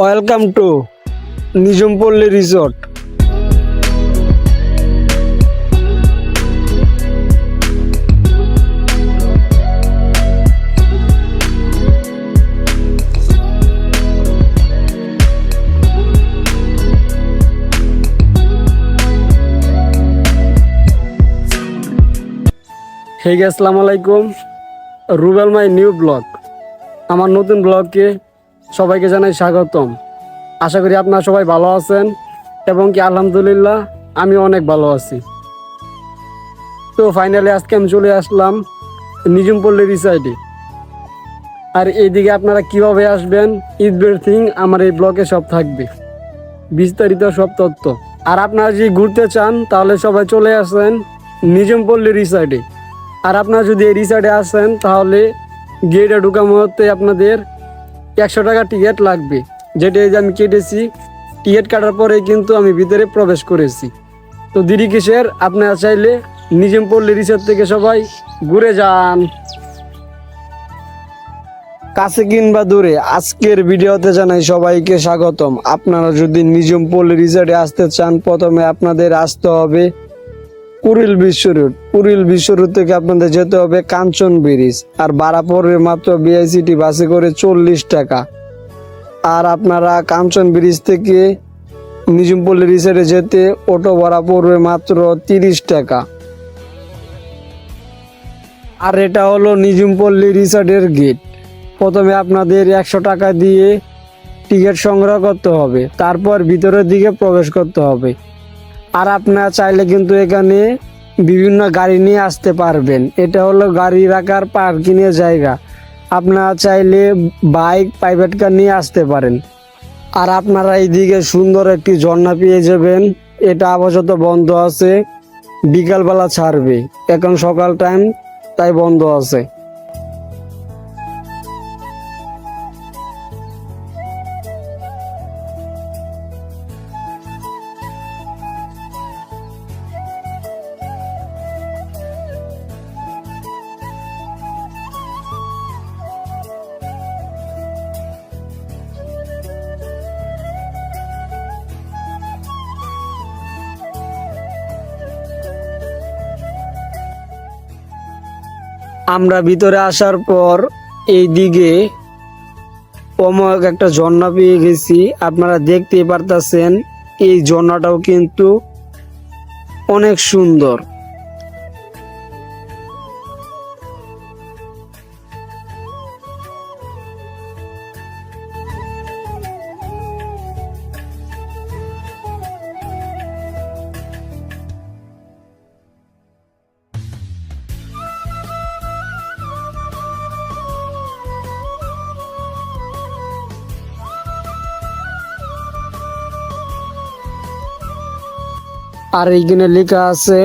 Welcome to Nijhumpalli resort. Hey আসসালামু আলাইকুম, Rubel my new blog. আমার নতুন ব্লগকে সবাইকে জানাই স্বাগতম। আশা করি আপনারা সবাই ভালো আছেন এবং কি আলহামদুলিল্লাহ আমি অনেক ভালো আছি। তো ফাইনালি আজকে আমি চলে আসলাম নিজুমপল্লী রিসোর্টে। আর এইদিকে আপনারা কিভাবে আসবেন এভরিথিং আমার এই ব্লগে সব থাকবে, বিস্তারিত সব তথ্য। আর আপনারা যদি ঘুরতে চান তাহলে সবাই চলে আসেন নিজুমপল্লী রিসোর্টে। আর আপনারা যদি এই রিসোর্টে আসেন তাহলে গেটে ঢোকা মুহূর্তে আপনাদের 100 টাকা টিকিট লাগবে, যেটা এই যে আমি কেটেছি। টিকিট কাটার পরে কিন্তু আমি ভিতরে প্রবেশ করেছি। তো দেরি কিসের, আপনারা চাইলে নিজুমপল্লী রিসোর্ট থেকে সবাই ঘুরে যান, কাছে কিংবা দূরে। আজকের ভিডিওতে জানাই সবাইকে স্বাগতম। আপনারা যদি নিজুমপল্লী রিসোর্টে আসতে চান প্রথমে আপনাদের আসতে হবে কুড়িল বিশ্ব রোড। কুড়িল বিশ্ব রোড থেকে আপনাদের যেতে হবে কাঞ্চন ব্রিজ। আর ভাড়া পড়বে মাত্র বিআইসিটি বাসে করে 40 টাকা। আর আপনারা কাঞ্চন ব্রিজ থেকে নিজুমপল্লী রিসোর্টে যেতে অটো ভাড়া পড়বে মাত্র 30 টাকা। আর এটা হলো নিজুমপল্লী রিসোর্টের গেট। প্রথমে আপনাদের 100 টাকা দিয়ে টিকিট সংগ্রহ করতে হবে, তারপর ভিতরের দিকে প্রবেশ করতে হবে। আর আপনারা চাইলে কিন্তু এখানে বিভিন্ন গাড়ি নিয়ে আসতে পারবেন। এটা হলো গাড়ি রাখার পার্কিংয়ের জায়গা। আপনারা চাইলে বাইক, প্রাইভেট কার নিয়ে আসতে পারেন। আর আপনারা এইদিকে সুন্দর একটি ঝর্ণা পেয়ে যাবেন। এটা আপাতত বন্ধ আছে, বিকালবেলা ছাড়বে। এখন সকাল টাইম, তাই বন্ধ আছে। আমরা ভিতরে আসার পর এই দিকে অমোঘ একটা ঝর্ণা পেয়ে গেছি। আপনারা দেখতেই পারতেছেন এই ঝর্ণাটাও কিন্তু অনেক সুন্দর। আর এইখানে লেখা আছে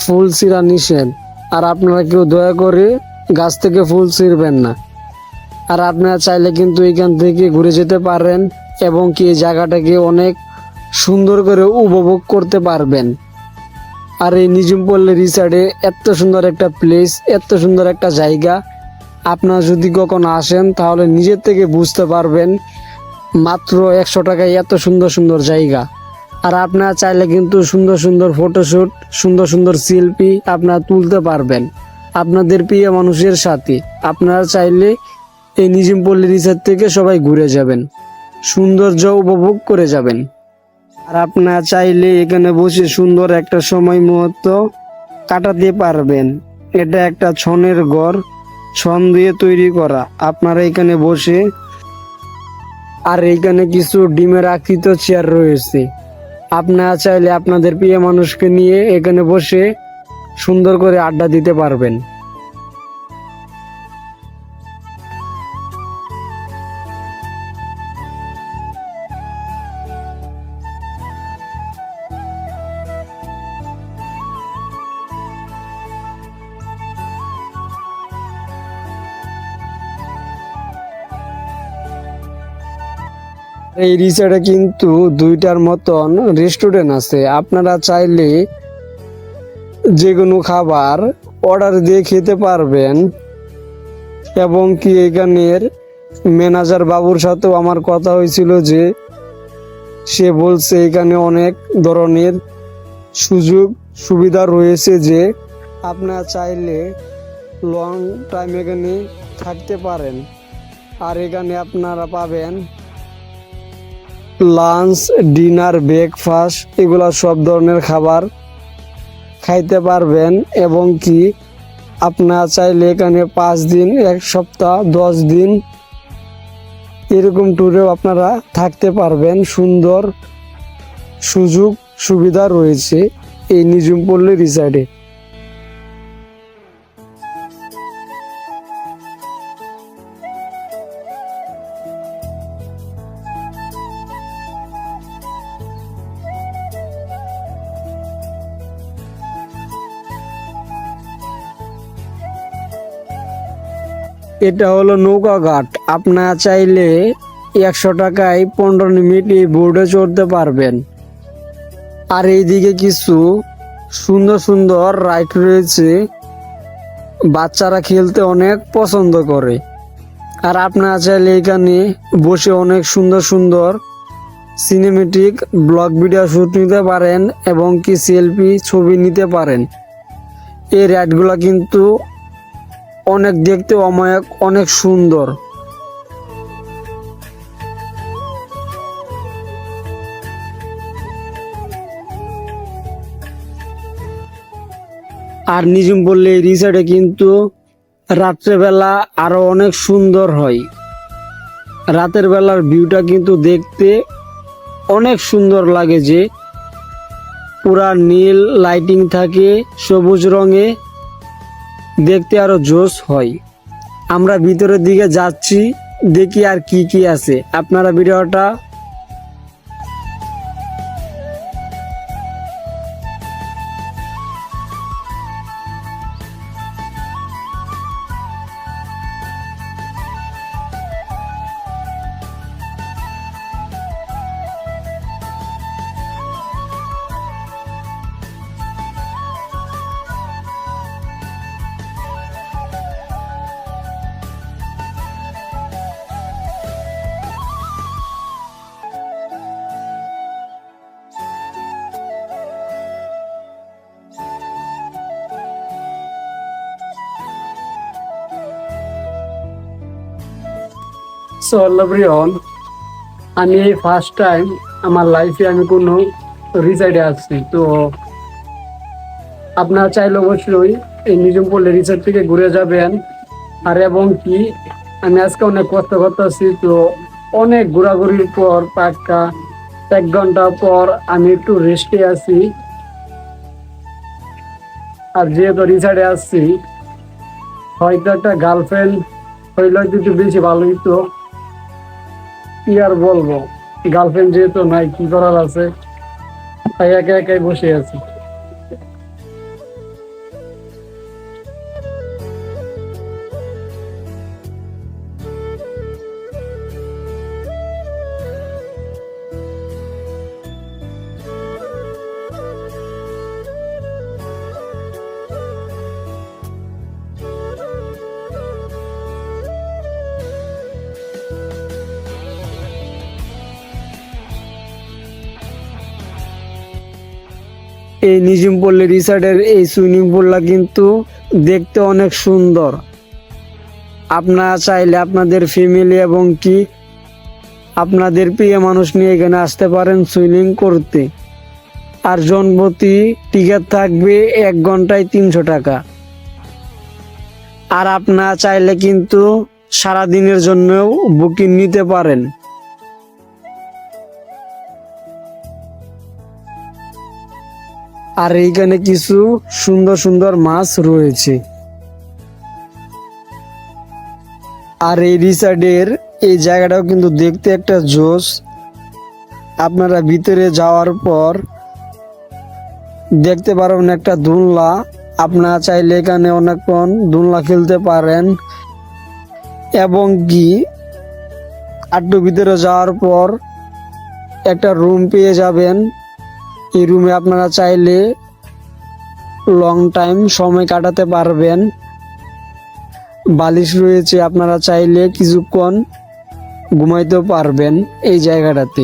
ফুল ছিঁড়া নিষেধ। আর আপনারা কেউ দয়া করে গাছ থেকে ফুল ছিঁড়বেন না। আর আপনারা চাইলে কিন্তু এখান থেকে ঘুরে যেতে পারেন এবং কি এই জায়গাটাকে অনেক সুন্দর করে উপভোগ করতে পারবেন। আর এই নিজুমপল্লী রিসোর্টে এত সুন্দর একটা প্লেস, এত সুন্দর একটা জায়গা, আপনারা যদি কখনো আসেন তাহলে নিজের থেকে বুঝতে পারবেন মাত্র 100 টাকায় এত সুন্দর সুন্দর জায়গা। আর আপনারা চাইলে কিন্তু সুন্দর সুন্দর ফটোশুট, সুন্দর সুন্দর সেলফি আপনারা তুলতে পারবেন আপনাদের প্রিয় মানুষের সাথে। আপনারা চাইলে এই নিজুমপল্লী রিসোর্ট থেকে সবাই ঘুরে যাবেন, সৌন্দর্য উপভোগ করে যাবেন। আর আপনারা চাইলে এখানে বসে সুন্দর একটা সময় মুহূর্ত কাটাতে পারবেন। এটা একটা ছনের ঘর, ছন দিয়ে তৈরি করা। আপনারা এখানে বসে, আর এইখানে কিছু ডিমের আকৃত চেয়ার রয়েছে। আপনারা চাইলে আপনাদের প্রিয় মানুষকে নিয়ে এখানে বসে সুন্দর করে আড্ডা দিতে পারবেন। এই রিসোর্টে কিন্তু 2টার মতন রেস্টুরেন্ট আছে। আপনারা চাইলে যে কোনো খাবার অর্ডার দিয়ে খেতে পারবেন এবং কি এখানের ম্যানেজার বাবুর সাথেও আমার কথা হয়েছিল যে সে বলছে এখানে অনেক ধরনের সুযোগ সুবিধা রয়েছে যে আপনারা চাইলে লং টাইম এখানে থাকতে পারেন। আর এখানে আপনারা পাবেন লাঞ্চ, ডিনার, ব্রেকফাস্ট এগুলা সব ধরনের খাবার খাইতে পারবেন। এবং কি আপনারা চাইলে এখানে 5 দিন, 1 সপ্তাহ, 10 দিন এরকম ট্যুরেও আপনারা থাকতে পারবেন। সুন্দর সুযোগ সুবিধা রয়েছে এই নিঝুম পল্লী রিসর্টে। এটা হলো নৌকা ঘাট। আপনারা চাইলে 100 টাকায় 15 মিনিট এই বোর্ডে চড়তে পারবেন। আর এইদিকে কিছু সুন্দর সুন্দর রাইড রয়েছে, বাচ্চারা খেলতে অনেক পছন্দ করে। আর আপনারা চাইলে এখানে বসে অনেক সুন্দর সুন্দর সিনেমেটিক ব্লগ ভিডিও শুট নিতে পারেন এবং কি সেলফি ছবি নিতে পারেন। এই রাইডগুলো কিন্তু অনেক দেখতে অমায়িক, অনেক সুন্দর। আর নিঝুম পল্লী এই রিসর্টে কিন্তু রাত্রেবেলা আরো অনেক সুন্দর হয়। রাতের বেলার ভিউটা কিন্তু দেখতে অনেক সুন্দর লাগে, যে পুরা নীল লাইটিং থাকে সবুজ রঙে, দেখতে আরো জোশ হয়। আমরা ভিতরের দিকে যাচ্ছি, দেখি আর কি কি আছে। আপনারা ভিডিওটা সো এভরিওয়ান, আমি এই ফার্স্ট টাইম আমার লাইফে আমি কোনো রিসর্টে আসছি। তো আপনারা চাইলে অবশ্যই এই নিঝুম পল্লী রিসর্ট থেকে ঘুরে যাবেন। আর এবং কি আমি আজকে অনেক কষ্ট করতেছি, তো অনেক ঘোরাঘুরির পর পাক্কা 1 ঘন্টা পর আমি একটু রেস্টে আছি। আর যেহেতু রিসর্টে আসছি, হয়তো একটা গার্লফ্রেন্ড হইলে একটু বেশি ভালো হইতো। কি আর বলবো, গার্লফ্রেন্ড যেহেতু নাই, কি করার আছে, তাই একা একাই বসে আছি। এই নিঝুম পল্লী রিসর্টের এই সুইমিং পুলটা কিন্তু দেখতে অনেক সুন্দর। আপনারা চাইলে আপনাদের ফ্যামিলি এবং কি আপনাদের প্রিয় মানুষ নিয়ে এখানে আসতে পারেন সুইমিং করতে। আর জনপ্রতি টিকিট থাকবে 1 ঘন্টায় 300 টাকা। আর আপনারা চাইলে কিন্তু সারাদিনের জন্যও বুকিং নিতে পারেন। আর এইখানে কিছু সুন্দর সুন্দর মাছ রয়েছে। আর এই রিসর্টের এই জায়গাটাও কিন্তু দেখতে একটা জোশ। আপনারা ভিতরে যাওয়ার পর দেখতে পারবেন একটা দোলনা। আপনারা চাইলে এখানে অনেকক্ষণ দোলনা খেলতে পারেন। এবং কি আটটু ভিতরে যাওয়ার পর একটা রুম পেয়ে যাবেন। এই রুমে আপনারা চাইলে লং টাইম সময় কাটাতে পারবেন। বালিশ রয়েছে, আপনারা চাইলে কিছুক্ষণ ঘুমাইতে পারবেন এই জায়গাটাতে।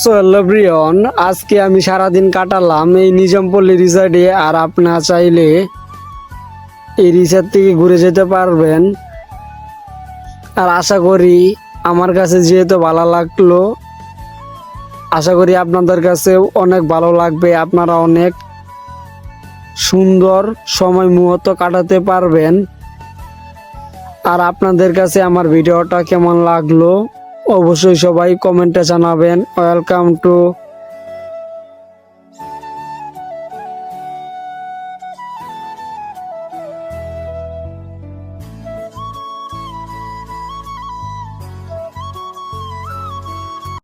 সো হ্যালো এভরিওয়ান, আজকে আমি সারাদিন কাটালাম এই নিজামপল্লী রিসর্টে। আর আপনারা চাইলে এই রিসর্ট থেকে ঘুরে যেতে পারবেন। আর আশা করি আমার কাছে যেহেতু ভালো লাগলো, আশা করি আপনাদের কাছে অনেক ভালো লাগবে। আপনারা অনেক সুন্দর সময় মুহূর্ত কাটাতে পারবেন। আর আপনাদের কাছে আমার ভিডিওটা কেমন লাগলো অবশ্যই সবাই কমেন্টে জানাবেন। Welcome to